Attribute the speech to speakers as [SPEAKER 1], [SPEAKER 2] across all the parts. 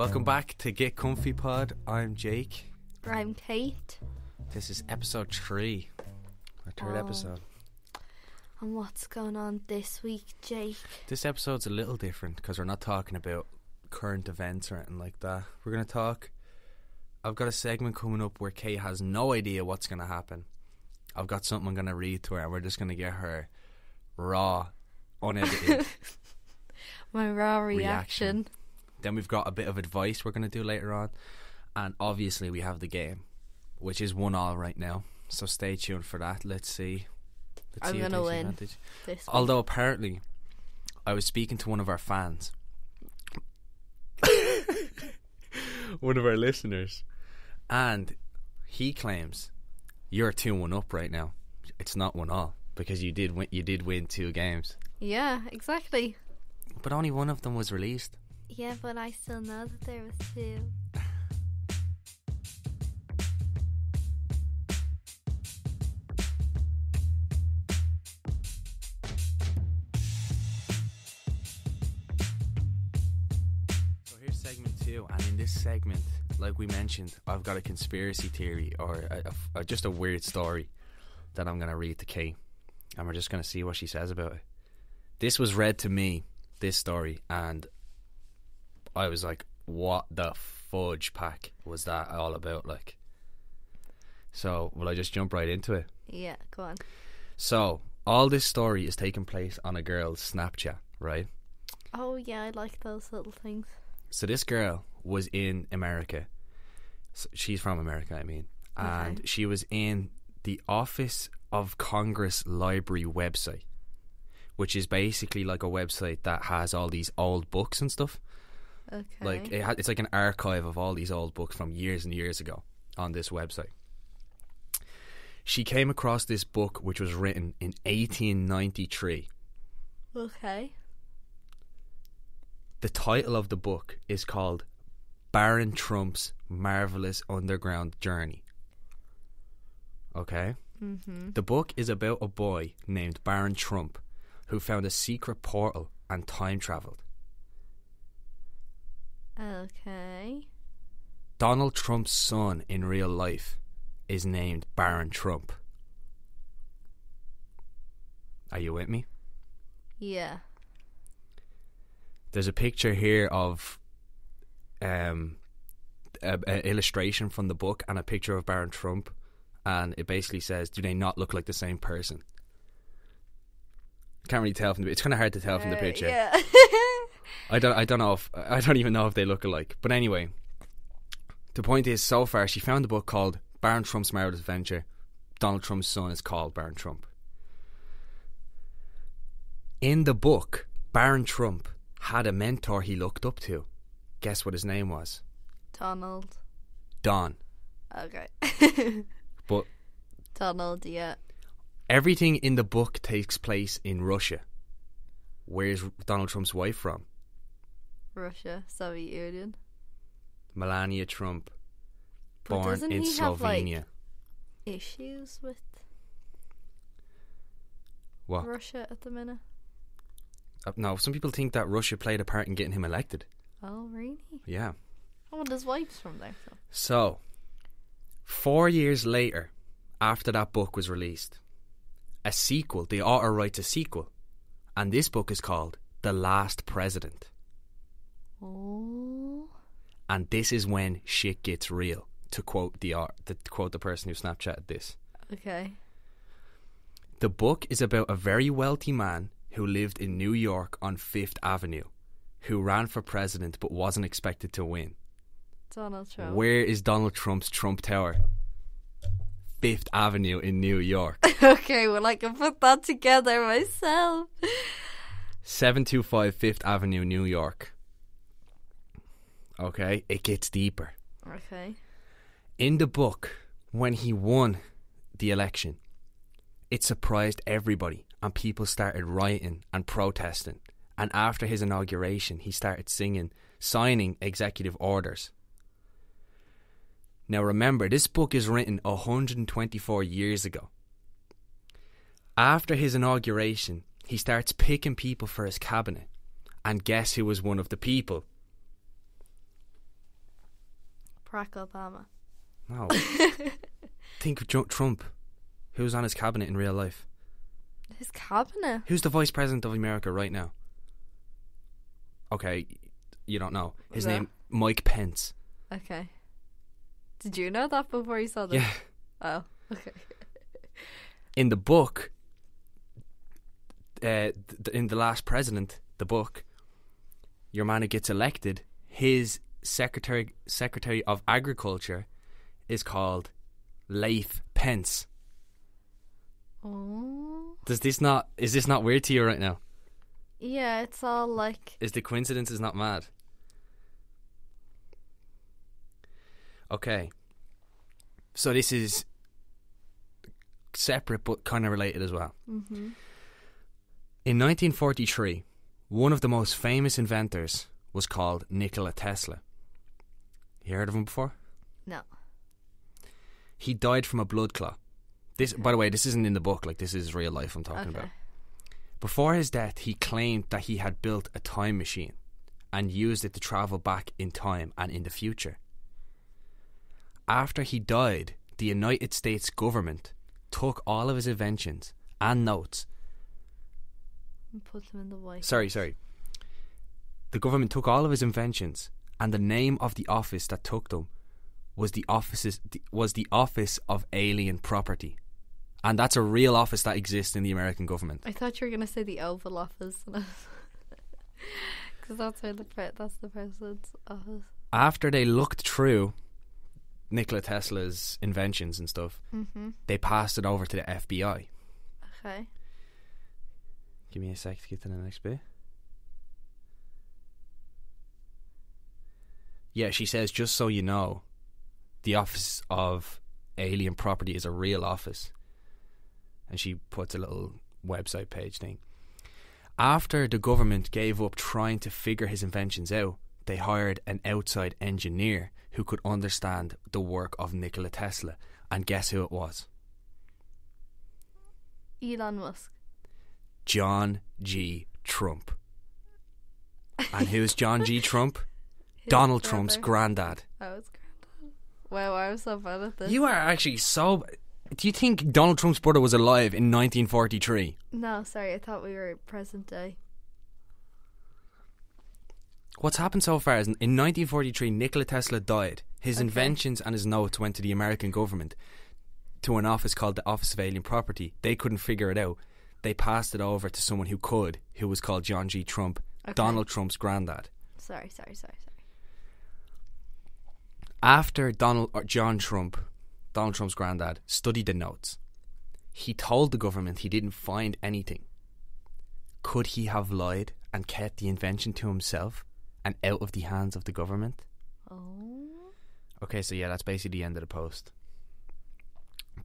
[SPEAKER 1] Welcome back to Get Comfy Pod. I'm Jake.
[SPEAKER 2] I'm Kate.
[SPEAKER 1] This is episode 3. Our third episode.
[SPEAKER 2] And what's going on this week, Jake?
[SPEAKER 1] This episode's a little different because we're not talking about current events or anything like that. We're going to talk... I've got a segment coming up where Kate has no idea what's going to happen. I've got something I'm going to read to her and we're just going to get her raw, unedited
[SPEAKER 2] My raw reaction.
[SPEAKER 1] Then we've got a bit of advice we're going to do later on. And obviously we have the game, which is 1-1 right now. So stay tuned for that. Let's see.
[SPEAKER 2] I'm going to win this week.
[SPEAKER 1] Although apparently I was speaking to one of our fans. One of our listeners. And he claims you're 2-1 up right now. It's not 1-1 because you did win 2 games.
[SPEAKER 2] Yeah, exactly.
[SPEAKER 1] But only one of them was released.
[SPEAKER 2] Yeah, but I still know that there was 2.
[SPEAKER 1] So here's segment 2, and in this segment, like we mentioned, I've got a conspiracy theory or just a weird story that I'm going to read to Kate, and we're just going to see what she says about it. This was read to me, this story, and I was like, what the fudge pack was that all about, like? So, will I just jump right into it?
[SPEAKER 2] Yeah, go on.
[SPEAKER 1] So, all this story is taking place on a girl's Snapchat, right?
[SPEAKER 2] Oh, yeah, I like those little things.
[SPEAKER 1] So, this girl was in America. So she's from America, I mean. And she was in the Office of Congress Library website, which is basically like a website that has all these old books and stuff.
[SPEAKER 2] Okay.
[SPEAKER 1] Like it's like an archive of all these old books from years and years ago on this website. She came across this book which was written in 1893.
[SPEAKER 2] Okay.
[SPEAKER 1] The title of the book is called Baron Trump's Marvelous Underground Journey. Okay? Mm-hmm. The book is about a boy named Baron Trump who found a secret portal and time travelled.
[SPEAKER 2] Okay.
[SPEAKER 1] Donald Trump's son in real life is named Baron Trump. Are you with me?
[SPEAKER 2] Yeah.
[SPEAKER 1] There's a picture here of an illustration from the book and a picture of Baron Trump, and it basically says, do they not look like the same person? Can't really tell from the... It's kind of hard to tell from the picture.
[SPEAKER 2] Yeah.
[SPEAKER 1] I don't even know if they look alike. But anyway, the point is, so far she found a book called Baron Trump's Marvelous Adventure. Donald Trump's son is called Baron Trump. In the book, Baron Trump had a mentor he looked up to. Guess what his name was?
[SPEAKER 2] Donald.
[SPEAKER 1] Don.
[SPEAKER 2] Okay.
[SPEAKER 1] But
[SPEAKER 2] Donald, yeah.
[SPEAKER 1] everything in the book takes place in Russia. Where's Donald Trump's wife from?
[SPEAKER 2] Russia, Soviet Union.
[SPEAKER 1] Melania Trump,
[SPEAKER 2] But
[SPEAKER 1] born
[SPEAKER 2] doesn't
[SPEAKER 1] in
[SPEAKER 2] he have,
[SPEAKER 1] Slovenia.
[SPEAKER 2] like, issues with
[SPEAKER 1] What?
[SPEAKER 2] Russia at the minute?
[SPEAKER 1] No, some people think that Russia played a part in getting him elected.
[SPEAKER 2] Oh, really?
[SPEAKER 1] Yeah.
[SPEAKER 2] Oh, and his wife's from there, so.
[SPEAKER 1] So, 4 years later, after that book was released, a sequel, the author writes a sequel, and this book is called The Last President.
[SPEAKER 2] Oh.
[SPEAKER 1] And this is when shit gets real, to quote the person who Snapchatted this.
[SPEAKER 2] Okay.
[SPEAKER 1] The book is about a very wealthy man who lived in New York on 5th Avenue, who ran for president but wasn't expected to win.
[SPEAKER 2] Donald Trump.
[SPEAKER 1] Where is Donald Trump's Trump Tower? 5th Avenue in New York.
[SPEAKER 2] Okay, well, I can put that together myself.
[SPEAKER 1] 725 5th Avenue, New York. Okay, it gets deeper.
[SPEAKER 2] Okay.
[SPEAKER 1] In the book, when he won the election, it surprised everybody and people started rioting and protesting. And after his inauguration, he started signing executive orders. Now remember, this book is written 124 years ago. After his inauguration, he starts picking people for his cabinet. And guess who was one of the people?
[SPEAKER 2] Barack Obama.
[SPEAKER 1] No. Think of Trump. Who's on his cabinet in real life?
[SPEAKER 2] His cabinet?
[SPEAKER 1] Who's the vice president of America right now? Okay, you don't know. His name, Mike Pence.
[SPEAKER 2] Okay. Did you know that before you saw this?
[SPEAKER 1] Yeah.
[SPEAKER 2] Oh, okay.
[SPEAKER 1] In the book, in The Last President, the book, your man who gets elected, his Secretary of Agriculture is called Leif Pence.
[SPEAKER 2] Oh.
[SPEAKER 1] Is this not weird to you right now?
[SPEAKER 2] Yeah, it's all like...
[SPEAKER 1] Is the coincidence not mad? Okay. So this is separate but kind of related as well.
[SPEAKER 2] Mm-hmm.
[SPEAKER 1] In 1943, one of the most famous inventors was called Nikola Tesla. You heard of him before?
[SPEAKER 2] No.
[SPEAKER 1] He died from a blood clot. This, by the way, this isn't in the book. Like, this is real life I'm talking about. Before his death, he claimed that he had built a time machine and used it to travel back in time and in the future. After he died, the United States government took all of his inventions and notes.
[SPEAKER 2] And put them in the White House.
[SPEAKER 1] Sorry. The government took all of his inventions, and the name of the office that took them was the Office of Alien Property. And that's a real office that exists in the American government.
[SPEAKER 2] I thought you were going to say the Oval Office. Because that's the president's office.
[SPEAKER 1] After they looked through Nikola Tesla's inventions and stuff, they passed it over to the FBI.
[SPEAKER 2] Okay.
[SPEAKER 1] Give me a sec to get to the next bit. Yeah, she says, just so you know, the Office of Alien Property is a real office. And she puts a little website page thing. After the government gave up trying to figure his inventions out, they hired an outside engineer who could understand the work of Nikola Tesla. And guess who it was?
[SPEAKER 2] Elon Musk.
[SPEAKER 1] John G. Trump. And who's John G. Trump? Donald Trump's granddad.
[SPEAKER 2] Oh, it's granddad. Wow, I was so bad at this.
[SPEAKER 1] You are actually so... Do you think Donald Trump's brother was alive in 1943?
[SPEAKER 2] No, sorry, I thought we were present day.
[SPEAKER 1] What's happened so far is in 1943, Nikola Tesla died. His inventions and his notes went to the American government, to an office called the Office of Alien Property. They couldn't figure it out. They passed it over to someone who could, who was called John G. Trump, Donald Trump's granddad.
[SPEAKER 2] Sorry.
[SPEAKER 1] After John Trump, Donald Trump's granddad, studied the notes, he told the government he didn't find anything. Could he have lied and kept the invention to himself and out of the hands of the government?
[SPEAKER 2] Oh.
[SPEAKER 1] Okay, so yeah, that's basically the end of the post.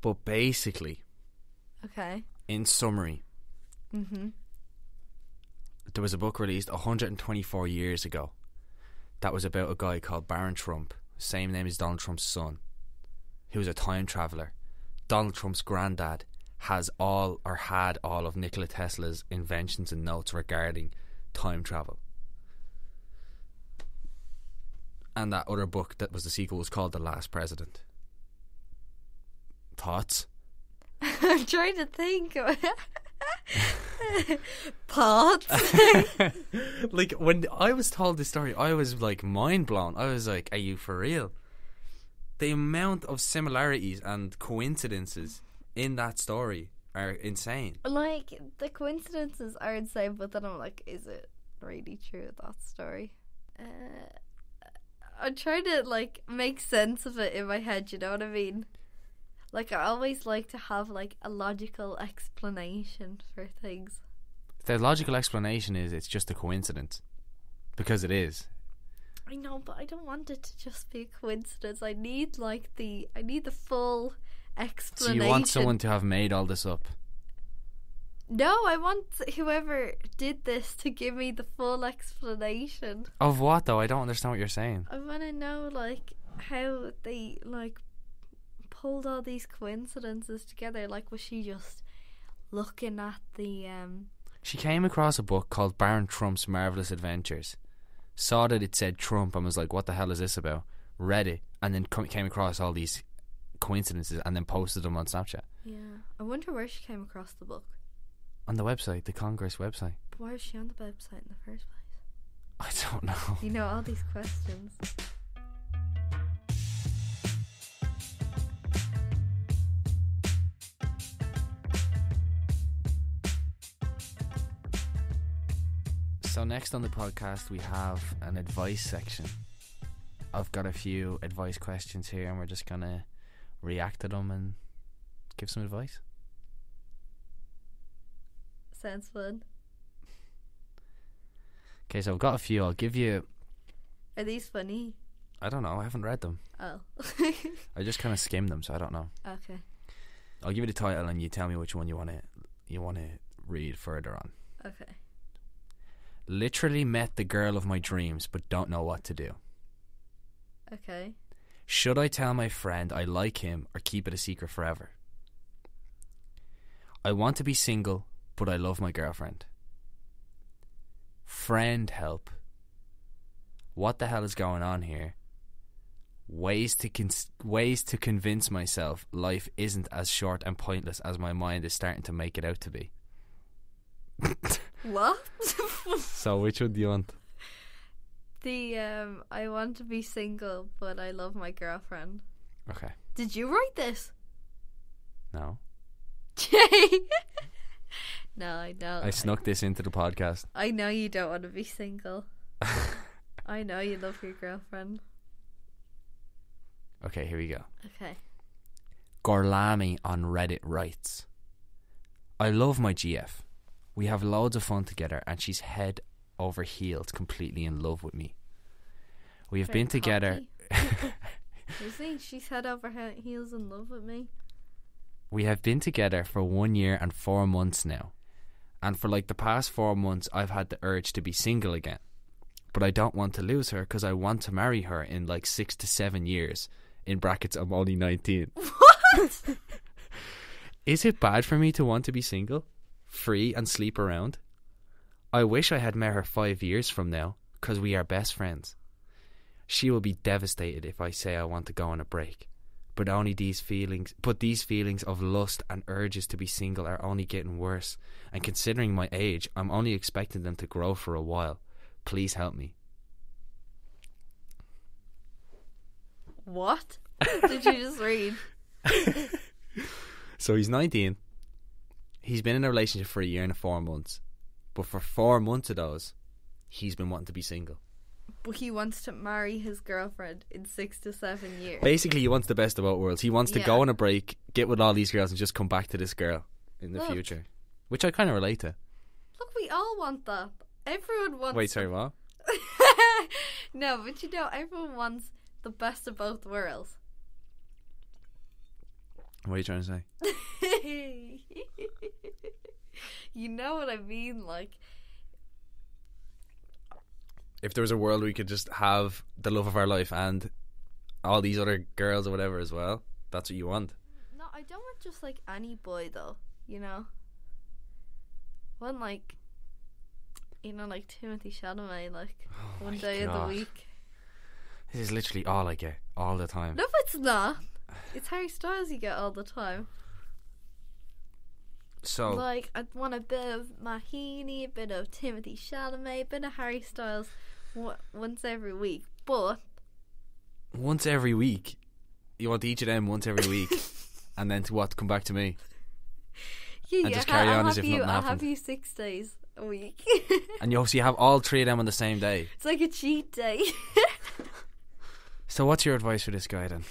[SPEAKER 1] But basically, in summary, there was a book released 124 years ago that was about a guy called Baron Trump, same name as Donald Trump's son, who was a time traveller. Donald Trump's granddad had all of Nikola Tesla's inventions and notes regarding time travel. And that other book that was the sequel was called The Last President. Thoughts?
[SPEAKER 2] I'm trying to think. Thoughts?
[SPEAKER 1] Like, when I was told this story, I was like mind blown. I was like, are you for real? The amount of similarities and coincidences in that story are insane.
[SPEAKER 2] Like, the coincidences are insane, but then I'm like, is it really true, that story? I'm trying to, like, make sense of it in my head, you know what I mean? Like, I always like to have, like, a logical explanation for things.
[SPEAKER 1] The logical explanation is it's just a coincidence. Because it is.
[SPEAKER 2] I know, but I don't want it to just be a coincidence. I need, like, the full explanation.
[SPEAKER 1] So you want someone to have made all this up?
[SPEAKER 2] No, I want whoever did this to give me the full explanation.
[SPEAKER 1] Of what, though? I don't understand what you're saying.
[SPEAKER 2] I want to know, like, how they, like, pulled all these coincidences together. Like, was she just looking at the...
[SPEAKER 1] She came across a book called Baron Trump's Marvelous Adventures. Saw that it said Trump and was like, what the hell is this about? read it, and then came across all these coincidences and then posted them on Snapchat.
[SPEAKER 2] Yeah. I wonder where she came across the book.
[SPEAKER 1] On the website, the Congress website.
[SPEAKER 2] But why was she on the website in the first place?
[SPEAKER 1] I don't know.
[SPEAKER 2] You know, all these questions.
[SPEAKER 1] So next on the podcast we have an advice section. I've got a few advice questions here and we're just going to react to them and give some advice.
[SPEAKER 2] Sounds fun.
[SPEAKER 1] Okay, so I've got a few. I'll give you...
[SPEAKER 2] Are these funny?
[SPEAKER 1] I don't know. I haven't read them.
[SPEAKER 2] Oh.
[SPEAKER 1] I just kind of skimmed them, so I don't know.
[SPEAKER 2] Okay.
[SPEAKER 1] I'll give you the title and you tell me which one you want to read further on.
[SPEAKER 2] Okay.
[SPEAKER 1] Literally met the girl of my dreams, but don't know what to do.
[SPEAKER 2] Okay.
[SPEAKER 1] Should I tell my friend I like him or keep it a secret forever? I want to be single, but I love my girlfriend. Friend help. What the hell is going on here? Ways to convince myself life isn't as short and pointless as my mind is starting to make it out to be.
[SPEAKER 2] What?
[SPEAKER 1] So which one do you want?
[SPEAKER 2] The I want to be single, but I love my girlfriend.
[SPEAKER 1] Okay.
[SPEAKER 2] Did you write this?
[SPEAKER 1] No.
[SPEAKER 2] Jay. No, I don't.
[SPEAKER 1] I snuck this into the podcast.
[SPEAKER 2] I know you don't want to be single. I know you love your girlfriend.
[SPEAKER 1] Okay, here we go.
[SPEAKER 2] Okay.
[SPEAKER 1] Gorlami on Reddit writes, I love my GF. We have loads of fun together and she's head over heels completely in love with me. We have been together.
[SPEAKER 2] You see, she's head over heels in love with me.
[SPEAKER 1] We have been together for 1 year and 4 months now. And for like the past 4 months, I've had the urge to be single again. But I don't want to lose her because I want to marry her in like 6 to 7 years. In brackets, I'm only 19.
[SPEAKER 2] What?
[SPEAKER 1] Is it bad for me to want to be single, free and sleep around? I wish I had met her 5 years from now because we are best friends. She will be devastated if I say I want to go on a break. But these feelings of lust and urges to be single are only getting worse. And considering my age, I'm only expecting them to grow for a while. Please help me.
[SPEAKER 2] What did you just read?
[SPEAKER 1] So he's 19. He's been in a relationship for 1 year and 4 months. But for 4 months of those, he's been wanting to be single.
[SPEAKER 2] But he wants to marry his girlfriend in 6 to 7 years.
[SPEAKER 1] Basically, he wants the best of both worlds. He wants to go on a break, get with all these girls, and just come back to this girl in the future. Which I kind of relate to.
[SPEAKER 2] Look, we all want that. Everyone wants...
[SPEAKER 1] Wait, sorry, what?
[SPEAKER 2] No, but you know, everyone wants the best of both worlds.
[SPEAKER 1] What are you trying to say?
[SPEAKER 2] You know what I mean, like...
[SPEAKER 1] If there was a world we could just have the love of our life and all these other girls or whatever as well, that's what you want.
[SPEAKER 2] No, I don't want just like any boy though, you know. I want like, you know, like Timothy Chalamet, like one day of the week.
[SPEAKER 1] This is literally all I get all the time.
[SPEAKER 2] No, it's not. It's Harry Styles you get all the time.
[SPEAKER 1] So
[SPEAKER 2] like, I want a bit of Mahini, a bit of Timothy Chalamet, a bit of Harry Styles once every week. But
[SPEAKER 1] once every week? You want each of them once every week and then to what? Come back to me?
[SPEAKER 2] Yeah,
[SPEAKER 1] and just carry on as if nothing happened.
[SPEAKER 2] I'll have you 6 days a week.
[SPEAKER 1] And you also have all 3 of them on the same day.
[SPEAKER 2] It's like a cheat day.
[SPEAKER 1] So what's your advice for this guy then?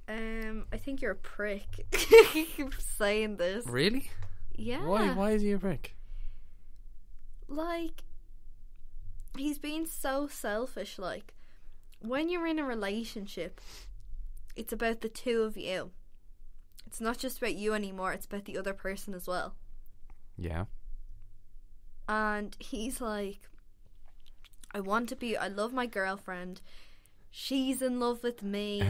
[SPEAKER 2] I think you're a prick. You keep saying this.
[SPEAKER 1] Really?
[SPEAKER 2] Yeah.
[SPEAKER 1] Why is he a prick?
[SPEAKER 2] Like, he's being so selfish. Like, when you're in a relationship, it's about the two of you. It's not just about you anymore, it's about the other person as well.
[SPEAKER 1] Yeah.
[SPEAKER 2] And he's like, I love my girlfriend. She's in love with me.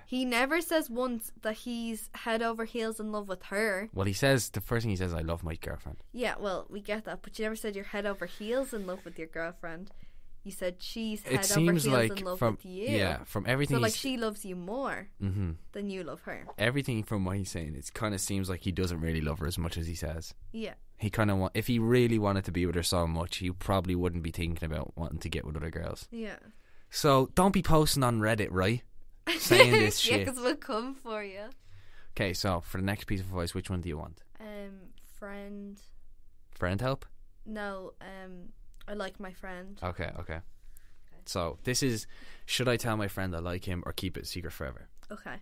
[SPEAKER 2] He never says once that he's head over heels in love with her.
[SPEAKER 1] Well, he says, the first thing he says, I love my girlfriend.
[SPEAKER 2] Yeah, well, we get that, but you never said you're head over heels in love with your girlfriend. you said she's
[SPEAKER 1] It
[SPEAKER 2] head over
[SPEAKER 1] seems
[SPEAKER 2] heels
[SPEAKER 1] like
[SPEAKER 2] in love
[SPEAKER 1] from
[SPEAKER 2] with you.
[SPEAKER 1] yeah, from everything.
[SPEAKER 2] So like she loves you more than you love her.
[SPEAKER 1] Everything from what he's saying, it kind of seems like he doesn't really love her as much as he says.
[SPEAKER 2] Yeah.
[SPEAKER 1] He kind of if he really wanted to be with her so much, he probably wouldn't be thinking about wanting to get with other girls.
[SPEAKER 2] Yeah.
[SPEAKER 1] So don't be posting on Reddit, right? Saying this
[SPEAKER 2] yeah,
[SPEAKER 1] shit.
[SPEAKER 2] because we'll come for you.
[SPEAKER 1] Okay, so for the next piece of advice, which one do you want?
[SPEAKER 2] Friend.
[SPEAKER 1] Friend help?
[SPEAKER 2] No, I like my friend.
[SPEAKER 1] Okay. So this is, should I tell my friend I like him or keep it a secret forever?
[SPEAKER 2] Okay.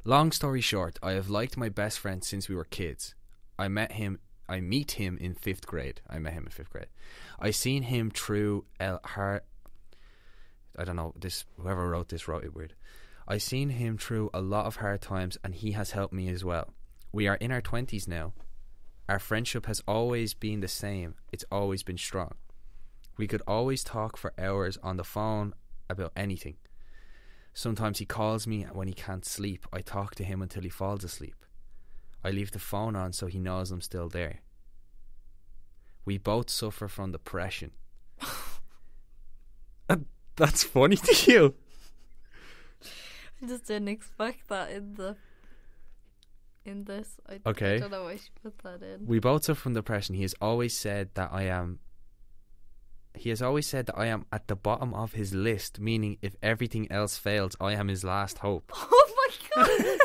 [SPEAKER 1] Long story short, I have liked my best friend since we were kids. I meet him in 5th grade. I seen him through I don't know, whoever wrote this wrote it weird. I seen him through a lot of hard times and he has helped me as well. We are in our 20s now. Our friendship has always been the same. It's always been strong. We could always talk for hours on the phone about anything. Sometimes he calls me when he can't sleep. I talk to him until he falls asleep. I leave the phone on so he knows I'm still there. We both suffer from depression. That's funny to you.
[SPEAKER 2] I just didn't expect that in this. I don't know why she put that in.
[SPEAKER 1] We both suffer from depression. He has always said that I am at the bottom of his list, meaning if everything else fails, I am his last hope.
[SPEAKER 2] Oh my god.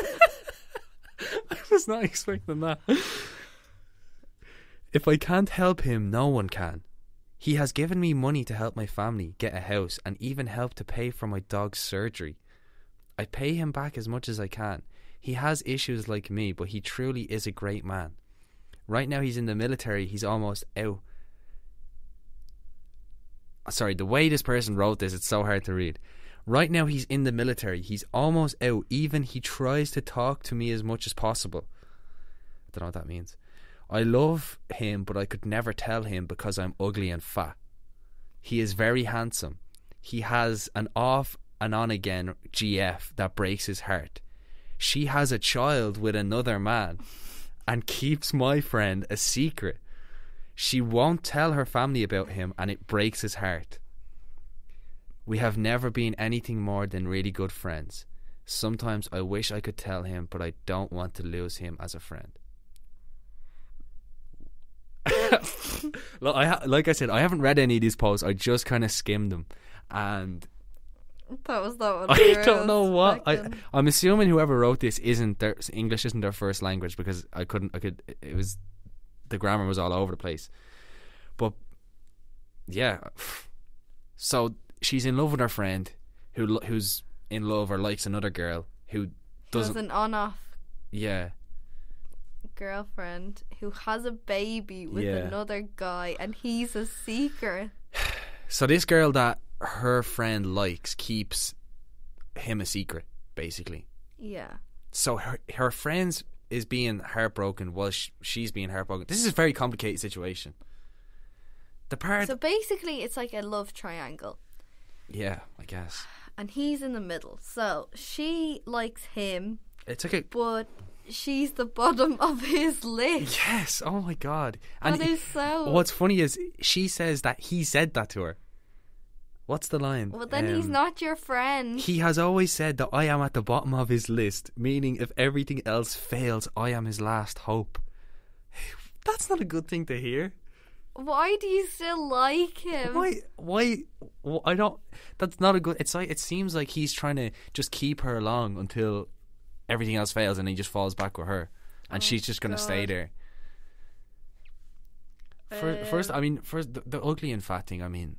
[SPEAKER 1] I was not expecting that. If I can't help him, no one can. He has given me money to help my family get a house and even helped to pay for my dog's surgery. I pay him back as much as I can. He has issues like me, but he truly is a great man. Right now he's in the military. He's almost out. Sorry, the way this person wrote this, it's so hard to read. Right now he's in the military. He's almost out. Even he tries to talk to me as much as possible. I don't know what that means. I love him, but I could never tell him because I'm ugly and fat. He is very handsome. He has an off and on again GF that breaks his heart. She has a child with another man and keeps my friend a secret. She won't tell her family about him and it breaks his heart. We have never been anything more than really good friends. Sometimes I wish I could tell him, but I don't want to lose him as a friend. Look, like I said, I haven't read any of these posts. I just kind of skimmed them, and
[SPEAKER 2] that was that one.
[SPEAKER 1] I don't know what I'm assuming whoever wrote this English isn't their first language, because it was, the grammar was all over the place. But yeah, so she's in love with her friend who's in love or likes another girl who doesn't.
[SPEAKER 2] Has an on-off.
[SPEAKER 1] Yeah.
[SPEAKER 2] Girlfriend who has a baby with another guy, and he's a secret.
[SPEAKER 1] So this girl that her friend likes keeps him a secret, basically.
[SPEAKER 2] Yeah.
[SPEAKER 1] So her friend is being heartbroken while she's being heartbroken. This is a very complicated situation. So basically it's like a love triangle. Yeah, I guess.
[SPEAKER 2] And he's in the middle. So she likes him.
[SPEAKER 1] It's like
[SPEAKER 2] but she's the bottom of his list.
[SPEAKER 1] Yes, oh my god.
[SPEAKER 2] And that is so.
[SPEAKER 1] What's funny is she says that he said that to her. What's the line?
[SPEAKER 2] Well, then he's not your friend.
[SPEAKER 1] He has always said that I am at the bottom of his list, meaning if everything else fails, I am his last hope. That's not a good thing to hear.
[SPEAKER 2] Why do you still like him?
[SPEAKER 1] Why? I don't. That's not a good. It's like, it seems like he's trying to just keep her along until everything else fails, and he just falls back with her, and she's just gonna stay there. First, the ugly and fat thing. I mean,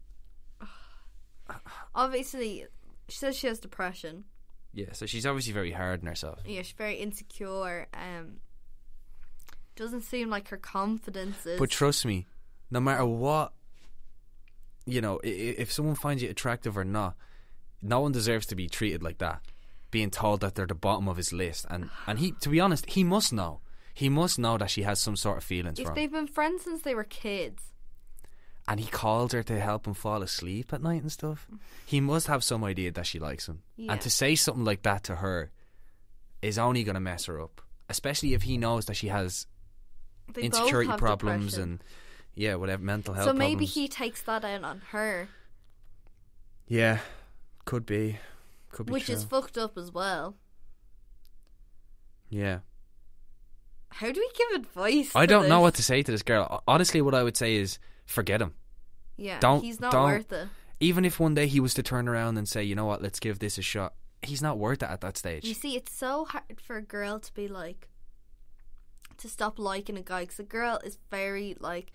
[SPEAKER 2] obviously, she says she has depression.
[SPEAKER 1] Yeah, so she's obviously very hard on herself.
[SPEAKER 2] Yeah, she's very insecure. Doesn't seem like her confidence is.
[SPEAKER 1] But trust me, no matter what, you know, if someone finds you attractive or not, no one deserves to be treated like that. Being told that they're the bottom of his list, and he, to be honest, he must know that she has some sort of feelings for him.
[SPEAKER 2] If they've been friends since they were kids,
[SPEAKER 1] and he calls her to help him fall asleep at night and stuff, he must have some idea that she likes him. Yeah. And to say something like that to her is only going to mess her up, especially if he knows that she has insecurity problems depression. And whatever, mental health problems.
[SPEAKER 2] So maybe he takes that out on her.
[SPEAKER 1] Yeah, could be.
[SPEAKER 2] Which
[SPEAKER 1] true.
[SPEAKER 2] is fucked up as well.
[SPEAKER 1] Yeah.
[SPEAKER 2] How do we give advice?
[SPEAKER 1] I don't know what to say to this girl. Honestly, what I would say is forget him.
[SPEAKER 2] Yeah,
[SPEAKER 1] Don't-
[SPEAKER 2] he's not
[SPEAKER 1] don't-
[SPEAKER 2] worth it.
[SPEAKER 1] Even if one day he was to turn around and say, you know what, let's give this a shot, he's not worth it at that stage.
[SPEAKER 2] You see, it's so hard for a girl to be like, to stop liking a guy, because a girl is very like,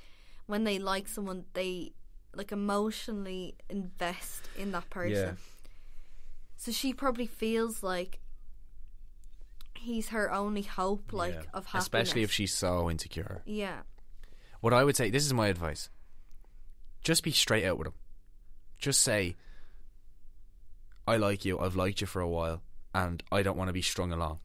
[SPEAKER 2] when they like someone, they like emotionally invest in that person.
[SPEAKER 1] Yeah.
[SPEAKER 2] So she probably feels like he's her only hope, like,
[SPEAKER 1] Yeah.
[SPEAKER 2] of happiness.
[SPEAKER 1] Especially if she's so insecure.
[SPEAKER 2] Yeah.
[SPEAKER 1] What I would say, this is my advice. Just be straight out with him. Just say, I like you, I've liked you for a while, and I don't want to be strung along.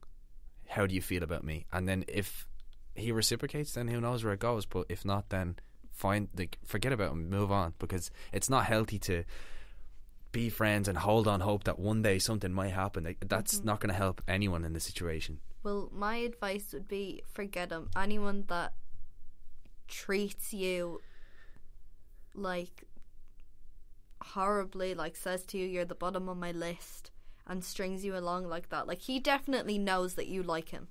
[SPEAKER 1] How do you feel about me? And then if he reciprocates, then who knows where it goes. But if not, then forget about him, move on, because it's not healthy to be friends and hold on hope that one day something might happen. That's not going to help anyone in the situation.
[SPEAKER 2] Well, my advice would be forget him. Anyone that treats you like horribly, like says to you, you're the bottom of my list, and strings you along like that. Like, he definitely knows that you like him.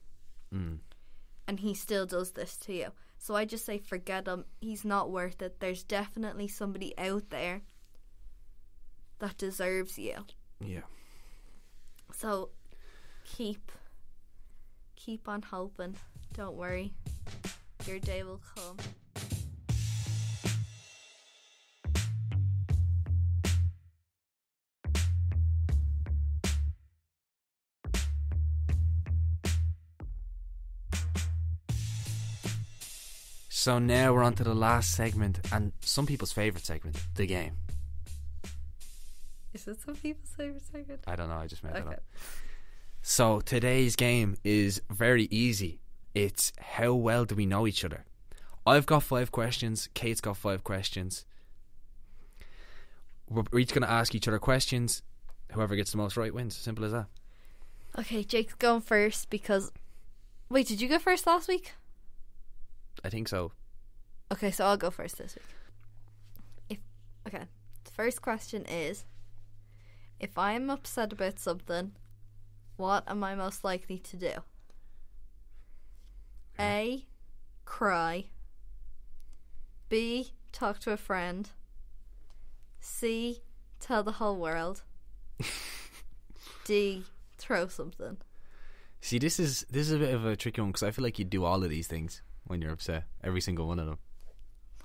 [SPEAKER 2] And he still does this to you. So I just say forget him. He's not worth it. There's definitely somebody out there that deserves you.
[SPEAKER 1] Yeah.
[SPEAKER 2] So keep on hoping. Don't worry. Your day will come.
[SPEAKER 1] So now we're on to the last segment, and some people's favourite segment, the game.
[SPEAKER 2] Is it some people's favourite segment?
[SPEAKER 1] I don't know, I just made that
[SPEAKER 2] Okay.
[SPEAKER 1] up. So today's game is very easy. It's how well do we know each other? I've got 5 questions, Kate's got 5 questions. We're each going to ask each other questions. Whoever gets the most right wins. Simple as that.
[SPEAKER 2] Okay, Jake's going first because... Wait, did you go first last week?
[SPEAKER 1] I think so.
[SPEAKER 2] Okay, so I'll go first this week. The first question is, if I'm upset about something, what am I most likely to do? A, cry. B, talk to a friend. C, tell the whole world. D, throw something.
[SPEAKER 1] See, this is a bit of a tricky one because I feel like you do all of these things when you're upset. Every single one of them.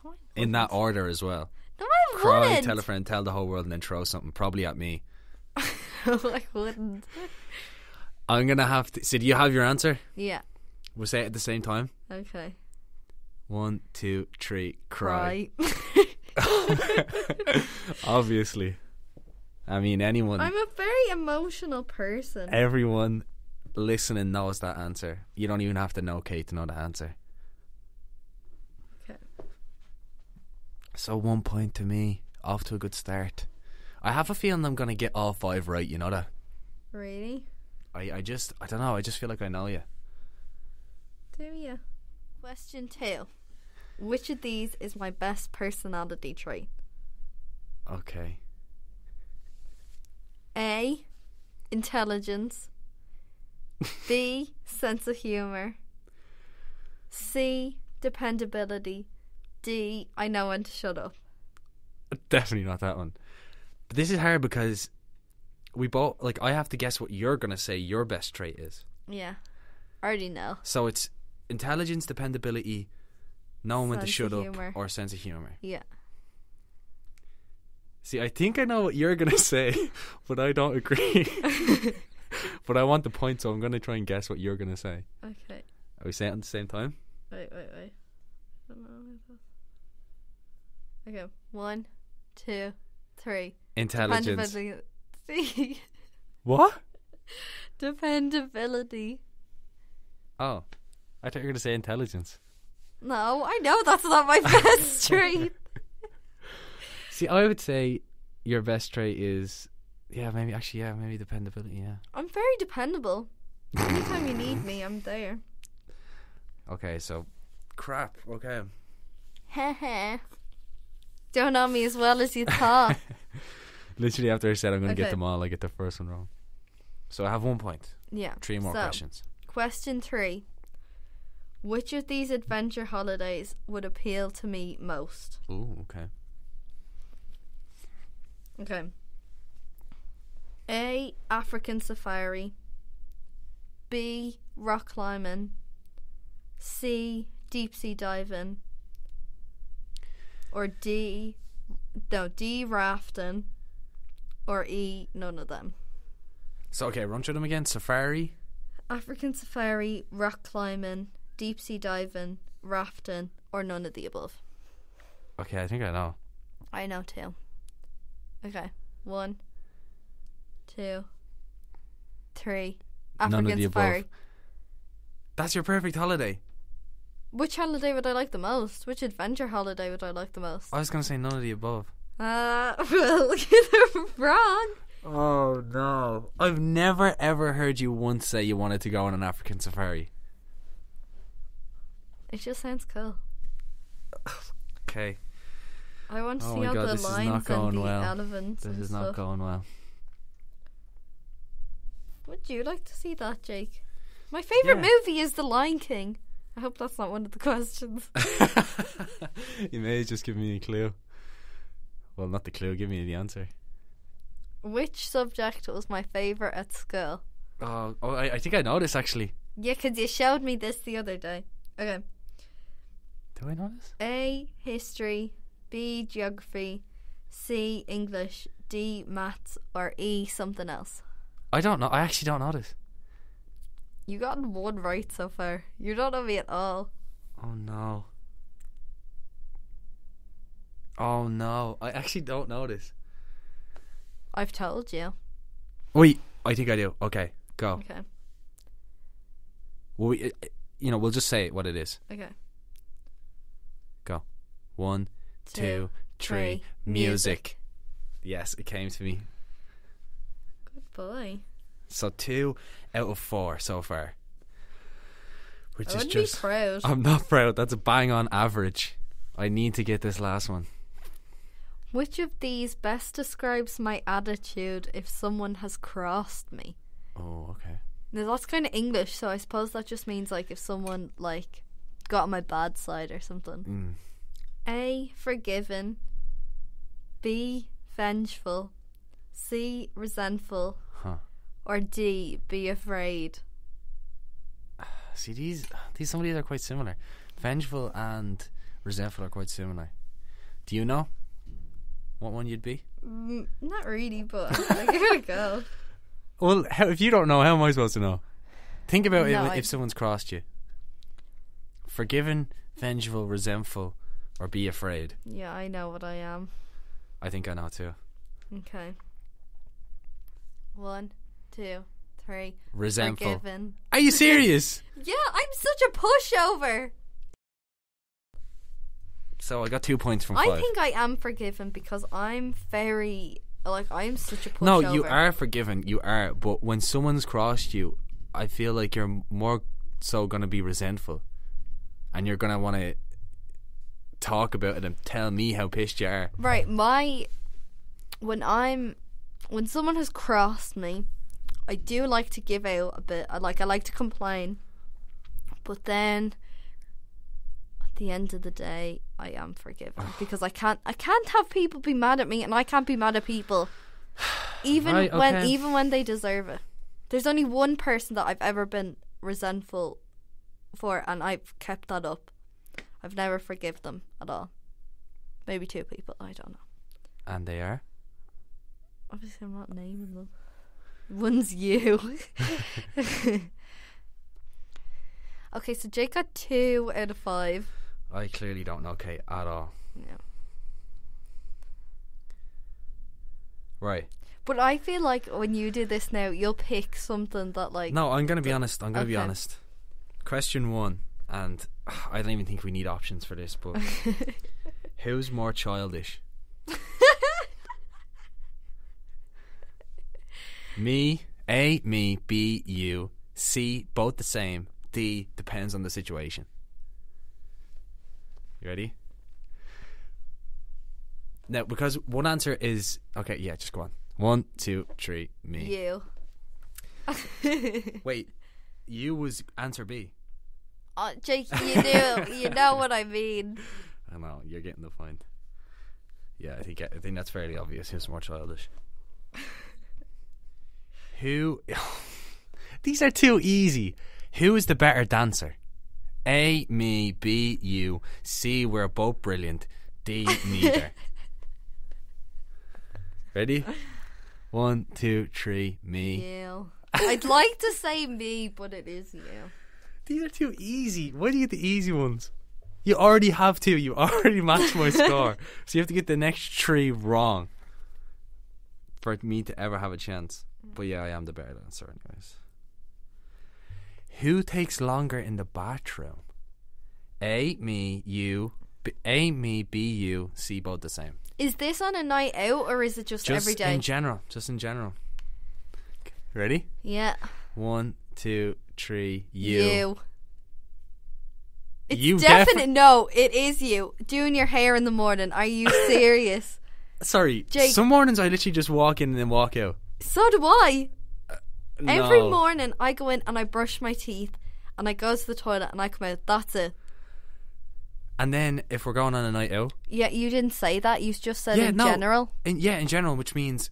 [SPEAKER 2] No, I
[SPEAKER 1] In that order as well.
[SPEAKER 2] No, I
[SPEAKER 1] Cry,
[SPEAKER 2] wouldn't.
[SPEAKER 1] tell a friend, tell the whole world, and then throw something. Probably at me.
[SPEAKER 2] No, I wouldn't.
[SPEAKER 1] I'm going to have to... So do you have your answer?
[SPEAKER 2] Yeah.
[SPEAKER 1] We'll say it at the same time.
[SPEAKER 2] Okay.
[SPEAKER 1] 1, 2, 3, cry.
[SPEAKER 2] Cry.
[SPEAKER 1] Obviously. I mean, anyone...
[SPEAKER 2] I'm a very emotional person.
[SPEAKER 1] Everyone listening knows that answer. You don't even have to know Kate to know the answer.
[SPEAKER 2] Okay.
[SPEAKER 1] So 1 point to me. Off to a good start. I have a feeling I'm going to get all 5 right, you know that?
[SPEAKER 2] Really?
[SPEAKER 1] I don't know, I just feel like I know you.
[SPEAKER 2] Do you? Question 2. Which of these is my best personality trait?
[SPEAKER 1] Okay.
[SPEAKER 2] A, intelligence. B, sense of humour. C, dependability. D, I know when to shut up.
[SPEAKER 1] Definitely not that one. But this is hard because we both... Like, I have to guess what you're going to say your best trait is.
[SPEAKER 2] Yeah. I already know.
[SPEAKER 1] So it's intelligence, dependability, knowing when to
[SPEAKER 2] Sense
[SPEAKER 1] shut
[SPEAKER 2] of
[SPEAKER 1] up,
[SPEAKER 2] humour.
[SPEAKER 1] or sense of humour.
[SPEAKER 2] Yeah.
[SPEAKER 1] See, I think I know what you're going to say, but I don't agree. But I want the point, so I'm going to try and guess what you're going to say.
[SPEAKER 2] Okay.
[SPEAKER 1] Are we saying it at the same time?
[SPEAKER 2] Wait. I don't know what it is. Okay. 1, 2, 3.
[SPEAKER 1] Intelligence.
[SPEAKER 2] Dependability.
[SPEAKER 1] What?
[SPEAKER 2] Dependability.
[SPEAKER 1] Oh. I thought you were going to say intelligence.
[SPEAKER 2] No, I know that's not my best trait.
[SPEAKER 1] See, I would say your best trait is... maybe dependability, yeah.
[SPEAKER 2] I'm very dependable. Anytime you need me, I'm there.
[SPEAKER 1] Okay, so... Crap, okay.
[SPEAKER 2] Heh. Don't know me as well as you thought.
[SPEAKER 1] Literally after I said I'm going to get
[SPEAKER 2] Okay.
[SPEAKER 1] them all, I get the first one wrong. So I have 1 point.
[SPEAKER 2] Yeah.
[SPEAKER 1] 3 more
[SPEAKER 2] So,
[SPEAKER 1] questions.
[SPEAKER 2] Question 3. Which of these adventure holidays would appeal to me most?
[SPEAKER 1] Ooh, okay.
[SPEAKER 2] Okay. A. African safari. B. Rock climbing. C. Deep sea diving. Or D. Rafting. Or E. None of them.
[SPEAKER 1] So, okay, run through them again. Safari.
[SPEAKER 2] African safari, rock climbing, deep sea diving, rafting, or none of the above.
[SPEAKER 1] Okay, I think I know.
[SPEAKER 2] I know too. Okay. 1, 2, 3.
[SPEAKER 1] None of
[SPEAKER 2] African
[SPEAKER 1] the
[SPEAKER 2] safari.
[SPEAKER 1] above. That's your perfect holiday.
[SPEAKER 2] Which holiday would I like the most? Which adventure holiday would I like the most?
[SPEAKER 1] I was going to say none of the above.
[SPEAKER 2] Well, you're wrong.
[SPEAKER 1] Oh, no. I've never, ever heard you once say you wanted to go on an African safari.
[SPEAKER 2] It just sounds cool.
[SPEAKER 1] Okay.
[SPEAKER 2] I want to
[SPEAKER 1] Oh
[SPEAKER 2] see
[SPEAKER 1] my
[SPEAKER 2] all
[SPEAKER 1] God,
[SPEAKER 2] the
[SPEAKER 1] this is not
[SPEAKER 2] lions and
[SPEAKER 1] going
[SPEAKER 2] the
[SPEAKER 1] well.
[SPEAKER 2] elephants
[SPEAKER 1] This
[SPEAKER 2] and
[SPEAKER 1] is not
[SPEAKER 2] stuff.
[SPEAKER 1] going well.
[SPEAKER 2] Would you like to see that, Jake? My favourite movie is The Lion King. I hope that's not one of the questions.
[SPEAKER 1] You may just give me a clue. Well, not the clue, give me the answer.
[SPEAKER 2] Which subject was my favourite at school?
[SPEAKER 1] I think I know this actually.
[SPEAKER 2] Yeah, 'cause you showed me this the other day. Okay.
[SPEAKER 1] Do I know this?
[SPEAKER 2] A. History. B. Geography. C. English. D. Maths. Or E. Something else.
[SPEAKER 1] I don't know. I actually don't know this.
[SPEAKER 2] You got 1 right so far. You don't know me at all.
[SPEAKER 1] Oh no. Oh no. I actually don't know this.
[SPEAKER 2] I've told you.
[SPEAKER 1] Wait, I think I do. Okay, go.
[SPEAKER 2] Okay.
[SPEAKER 1] Well, we'll just say what it is.
[SPEAKER 2] Okay.
[SPEAKER 1] Go. 1, 2, 3. Music. Yes, it came to me.
[SPEAKER 2] Good boy.
[SPEAKER 1] So 2 out of 4 so far. Which
[SPEAKER 2] I
[SPEAKER 1] is
[SPEAKER 2] wouldn't
[SPEAKER 1] just.
[SPEAKER 2] be proud.
[SPEAKER 1] I'm not proud. That's a bang on average. I need to get this last one.
[SPEAKER 2] Which of these best describes my attitude if someone has crossed me?
[SPEAKER 1] Oh, okay.
[SPEAKER 2] Now, that's kind of English, so I suppose that just means like if someone like got on my bad side or something. A. Forgiven. B. Vengeful. C. Resentful.
[SPEAKER 1] Huh.
[SPEAKER 2] Or D. Be afraid.
[SPEAKER 1] See, these some of these are quite similar. Vengeful and resentful are quite similar. Do you know what one you'd be?
[SPEAKER 2] Not really, but I'll give it a go.
[SPEAKER 1] Well, if you don't know, how am I supposed to know? Think about
[SPEAKER 2] No,
[SPEAKER 1] if someone's crossed you. Forgiven, vengeful, resentful, or be afraid.
[SPEAKER 2] Yeah, I know what I am.
[SPEAKER 1] I think I know too.
[SPEAKER 2] Okay. 1, 2, 3.
[SPEAKER 1] Resentful.
[SPEAKER 2] Forgiven.
[SPEAKER 1] Are you serious?
[SPEAKER 2] Yeah, I'm such a pushover.
[SPEAKER 1] So I got 2 points from 5.
[SPEAKER 2] I think I am forgiven because I'm very I'm such a pushover.
[SPEAKER 1] No, you are forgiven. You are. But when someone's crossed you, I feel like you're more so going to be resentful. And you're going to want to talk about it and tell me how pissed you are.
[SPEAKER 2] Right, when someone has crossed me, I do like to give out a bit. I like to complain. But then at the end of the day, I am forgiven because I can't have people be mad at me, and I can't be mad at people even
[SPEAKER 1] Right, okay.
[SPEAKER 2] even when they deserve it. There's only one person that I've ever been resentful for, and I've kept that up. I've never forgive them at all. Maybe 2 people, I don't know.
[SPEAKER 1] And they are?
[SPEAKER 2] Obviously I'm not naming them. One's you. Okay, so Jake got 2 out of 5.
[SPEAKER 1] I clearly don't know Kate at all.
[SPEAKER 2] Yeah.
[SPEAKER 1] Right.
[SPEAKER 2] But I feel like when you do this now, you'll pick something that
[SPEAKER 1] No, I'm going to be honest. I'm going to be
[SPEAKER 2] Okay.
[SPEAKER 1] honest. Question 1, and I don't even think we need options for this, but who's more childish? Me, A, me, B, you, C, both the same, D, depends on the situation. You ready? Now, because one answer is okay. Yeah, just go on. 1, 2, 3. Me.
[SPEAKER 2] You.
[SPEAKER 1] Wait, you was answer B.
[SPEAKER 2] Oh, Jake, you do. You know what I mean.
[SPEAKER 1] I know you're getting the point. Yeah, I think that's fairly obvious. Who's more childish? Who? These are too easy. Who is the better dancer? A, me. B, you. C, we're both brilliant. D, neither. Ready? 1, 2, 3. Me.
[SPEAKER 2] You. I'd like to say me, but it is you.
[SPEAKER 1] These are too easy. Why do you get the easy ones? You already have two. You already matched my score. So you have to get the next 3 wrong for me to ever have a chance. But yeah, I am the better dancer anyways. Who takes longer in the bathroom? A, me, you. A, me, B, you. C, both the same.
[SPEAKER 2] Is this on a night out or is it just every day?
[SPEAKER 1] Just in general. Ready?
[SPEAKER 2] Yeah.
[SPEAKER 1] 1, 2, 3. You.
[SPEAKER 2] It's definite. No, it is you doing your hair in the morning. Are you serious?
[SPEAKER 1] Sorry,
[SPEAKER 2] Jake.
[SPEAKER 1] Some mornings I literally just walk in and then walk out.
[SPEAKER 2] So do I.
[SPEAKER 1] No.
[SPEAKER 2] Every morning I go in and I brush my teeth and I go to the toilet and I come out. That's it.
[SPEAKER 1] And then if we're going on a night out.
[SPEAKER 2] Yeah, you didn't say that. You just said general.
[SPEAKER 1] In general, which means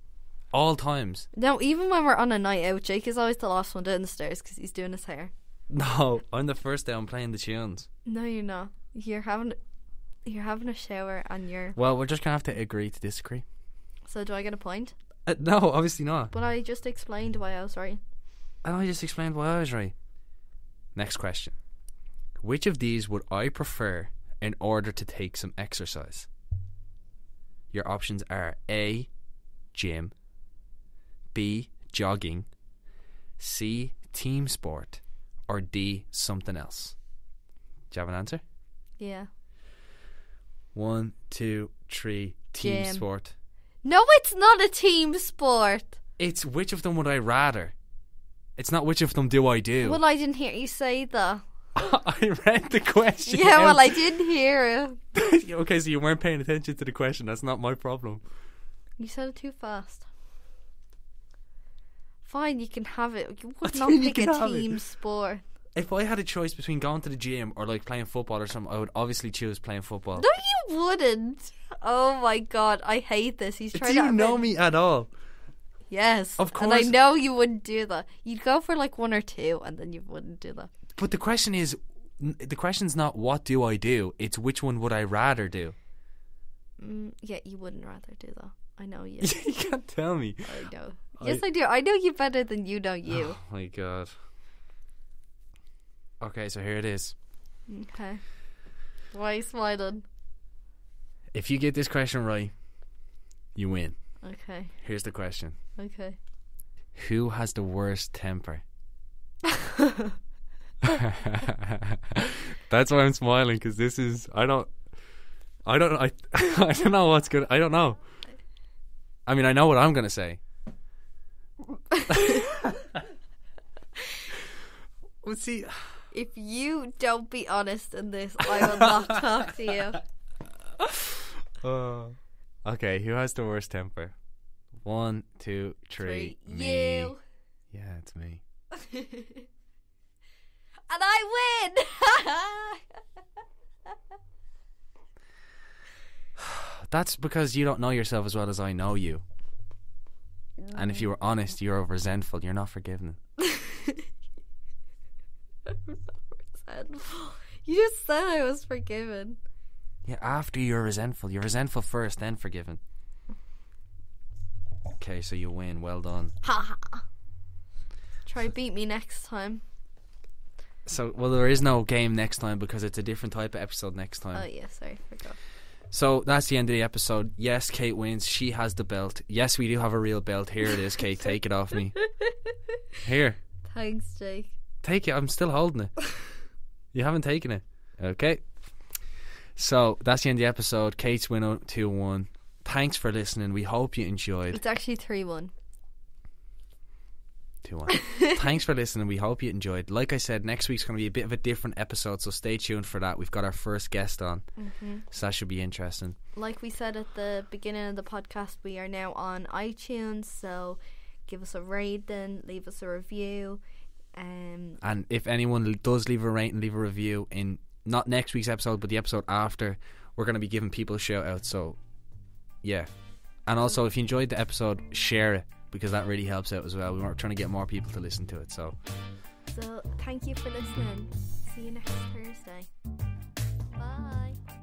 [SPEAKER 1] all times.
[SPEAKER 2] No, even when we're on a night out, Jake is always the last one down the stairs because he's doing his hair.
[SPEAKER 1] No, I'm the first down playing the tunes.
[SPEAKER 2] No, you're not. You're having a shower and you're...
[SPEAKER 1] Well, we're just going to have to agree to disagree.
[SPEAKER 2] So do I get a point?
[SPEAKER 1] No, obviously not.
[SPEAKER 2] But I just explained why I was right.
[SPEAKER 1] And I just explained why I was right. Next question. Which of these would I prefer in order to take some exercise? Your options are A, gym. B, jogging. C, team sport. Or D, something else. Do you have an answer?
[SPEAKER 2] Yeah.
[SPEAKER 1] 1, 2, 3. Team
[SPEAKER 2] Gym.
[SPEAKER 1] sport.
[SPEAKER 2] No, it's not a team sport.
[SPEAKER 1] It's which of them would I rather. It's not which of them do I do.
[SPEAKER 2] Well, I didn't hear you say that.
[SPEAKER 1] I read the question.
[SPEAKER 2] Yeah, well, I didn't hear it.
[SPEAKER 1] Okay, so you weren't paying attention to the question. That's not my problem.
[SPEAKER 2] You said it too fast. Fine, you can have it. You would
[SPEAKER 1] do
[SPEAKER 2] not
[SPEAKER 1] you mean
[SPEAKER 2] pick
[SPEAKER 1] you
[SPEAKER 2] a
[SPEAKER 1] can have
[SPEAKER 2] team
[SPEAKER 1] it?
[SPEAKER 2] sport.
[SPEAKER 1] If I had a choice between going to the gym or like playing football or something, I would obviously choose playing football.
[SPEAKER 2] No, you wouldn't. Oh my god, I hate this. He's trying
[SPEAKER 1] Do
[SPEAKER 2] to...
[SPEAKER 1] you know me at all?
[SPEAKER 2] Yes.
[SPEAKER 1] Of course.
[SPEAKER 2] And I know you wouldn't do that. You'd go for like 1 or 2 and then you wouldn't do that.
[SPEAKER 1] But the question's not what do I do, it's which one would I rather do.
[SPEAKER 2] Yeah, you wouldn't rather do that. I know you.
[SPEAKER 1] You can't tell me.
[SPEAKER 2] I know. Yes, I do. I know you better than you know you.
[SPEAKER 1] Oh my god. Okay, so here it is.
[SPEAKER 2] Okay. Why are you smiling?
[SPEAKER 1] If you get this question right, you win.
[SPEAKER 2] Okay.
[SPEAKER 1] Here's the question.
[SPEAKER 2] Okay.
[SPEAKER 1] Who has the worst temper? That's why I'm smiling, because this is I don't know what's good. I don't know. I mean, I know what I'm gonna say. Let's see.
[SPEAKER 2] If you don't be honest in this, I will not talk to you.
[SPEAKER 1] Okay, who has the worst temper? 1, 2, 3. Me.
[SPEAKER 2] You.
[SPEAKER 1] Yeah, it's me.
[SPEAKER 2] And I win.
[SPEAKER 1] That's because you don't know yourself as well as I know you. And if you were honest, you're resentful. You're not forgiving.
[SPEAKER 2] You just said I was forgiven.
[SPEAKER 1] Yeah, after you're resentful. You're resentful first, then forgiven. Okay, so you win. Well done.
[SPEAKER 2] Ha ha. Try beat me next time.
[SPEAKER 1] So, well, there is no game next time because it's a different type of episode next time.
[SPEAKER 2] Oh yeah, sorry, forgot.
[SPEAKER 1] So that's the end of the episode. Yes, Kate wins. She has the belt. Yes, we do have a real belt. Here it is, Kate. Take it off me. Here.
[SPEAKER 2] Thanks, Jake.
[SPEAKER 1] Take it. I'm still holding it. You haven't taken it. Okay. So that's the end of the episode. Kate's win 2-1. Thanks for listening. We hope you enjoyed.
[SPEAKER 2] It's actually 3-1.
[SPEAKER 1] too on. Thanks for listening. We hope you enjoyed. Like I said, next week's going to be a bit of a different episode, so stay tuned for that. We've got our first guest on, so that should be interesting.
[SPEAKER 2] Like we said at the beginning of the podcast, we are now on iTunes, so give us a rating, leave us a review.
[SPEAKER 1] And if anyone does leave a rating, leave a review in not next week's episode, but the episode after, we're going to be giving people a shout out. So yeah, and also if you enjoyed the episode, share it, because that really helps out as well. We're trying to get more people to listen to it. So
[SPEAKER 2] thank you for listening. See you next Thursday. Bye.